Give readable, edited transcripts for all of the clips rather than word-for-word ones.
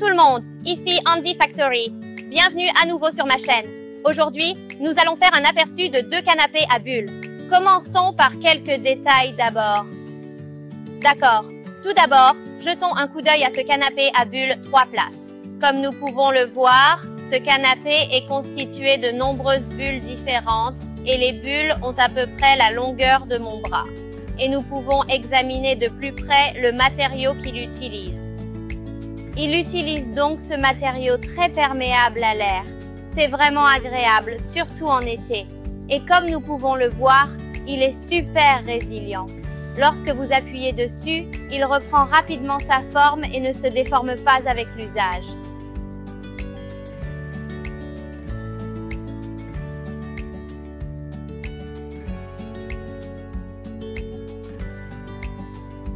tout le monde, ici Andy Factory. Bienvenue à nouveau sur ma chaîne. Aujourd'hui, nous allons faire un aperçu de deux canapés à bulles. Commençons par quelques détails d'abord. D'accord, tout d'abord, jetons un coup d'œil à ce canapé à bulles 3 places. Comme nous pouvons le voir, ce canapé est constitué de nombreuses bulles différentes et les bulles ont à peu près la longueur de mon bras. Et nous pouvons examiner de plus près le matériau qu'il utilise. Il utilise donc ce matériau très perméable à l'air. C'est vraiment agréable, surtout en été. Et comme nous pouvons le voir, il est super résilient. Lorsque vous appuyez dessus, il reprend rapidement sa forme et ne se déforme pas avec l'usage.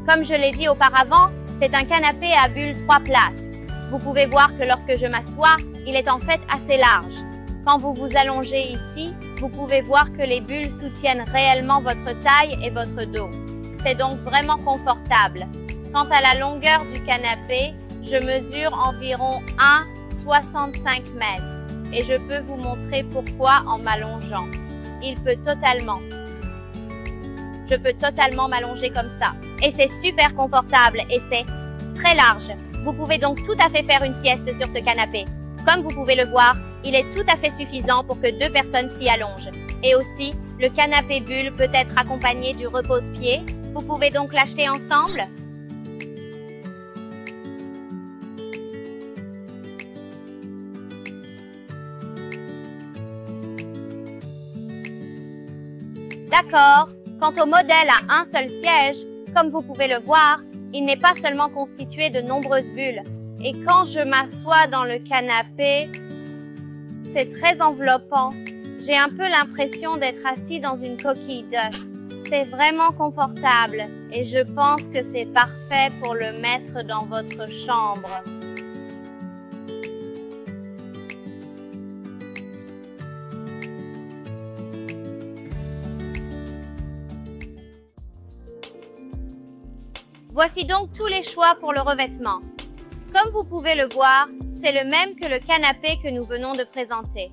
Comme je l'ai dit auparavant, c'est un canapé à bulles 3 places. Vous pouvez voir que lorsque je m'assois, il est en fait assez large. Quand vous vous allongez ici, vous pouvez voir que les bulles soutiennent réellement votre taille et votre dos. C'est donc vraiment confortable. Quant à la longueur du canapé, je mesure environ 1,65 m et je peux vous montrer pourquoi en m'allongeant. Je peux totalement m'allonger comme ça. Et c'est super confortable et c'est très large. Vous pouvez donc tout à fait faire une sieste sur ce canapé. Comme vous pouvez le voir, il est tout à fait suffisant pour que 2 personnes s'y allongent. Et aussi, le canapé bulle peut être accompagné du repose-pied. Vous pouvez donc l'acheter ensemble. D'accord. Quant au modèle à un seul siège, comme vous pouvez le voir, il n'est pas seulement constitué de nombreuses bulles. Et quand je m'assois dans le canapé, c'est très enveloppant. J'ai un peu l'impression d'être assis dans une coquille d'œuf. C'est vraiment confortable et je pense que c'est parfait pour le mettre dans votre chambre. Voici donc tous les choix pour le revêtement. Comme vous pouvez le voir, c'est le même que le canapé que nous venons de présenter.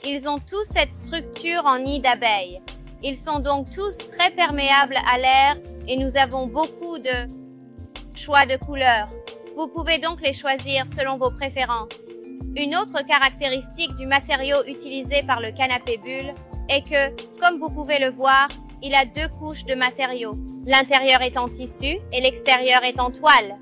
Ils ont tous cette structure en nid d'abeille. Ils sont donc tous très perméables à l'air et nous avons beaucoup de choix de couleurs. Vous pouvez donc les choisir selon vos préférences. Une autre caractéristique du matériau utilisé par le canapé bulle est que, comme vous pouvez le voir, il a 2 couches de matériaux. L'intérieur est en tissu et l'extérieur est en toile.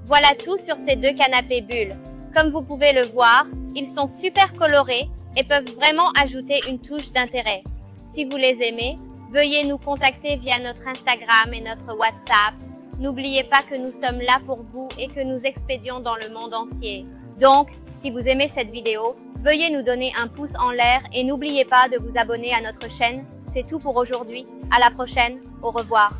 Voilà tout sur ces 2 canapés bulles. Comme vous pouvez le voir, ils sont super colorés et peuvent vraiment ajouter une touche d'intérêt. Si vous les aimez, veuillez nous contacter via notre Instagram et notre WhatsApp. N'oubliez pas que nous sommes là pour vous et que nous expédions dans le monde entier. Donc, si vous aimez cette vidéo, veuillez nous donner un pouce en l'air et n'oubliez pas de vous abonner à notre chaîne. C'est tout pour aujourd'hui. À la prochaine. Au revoir.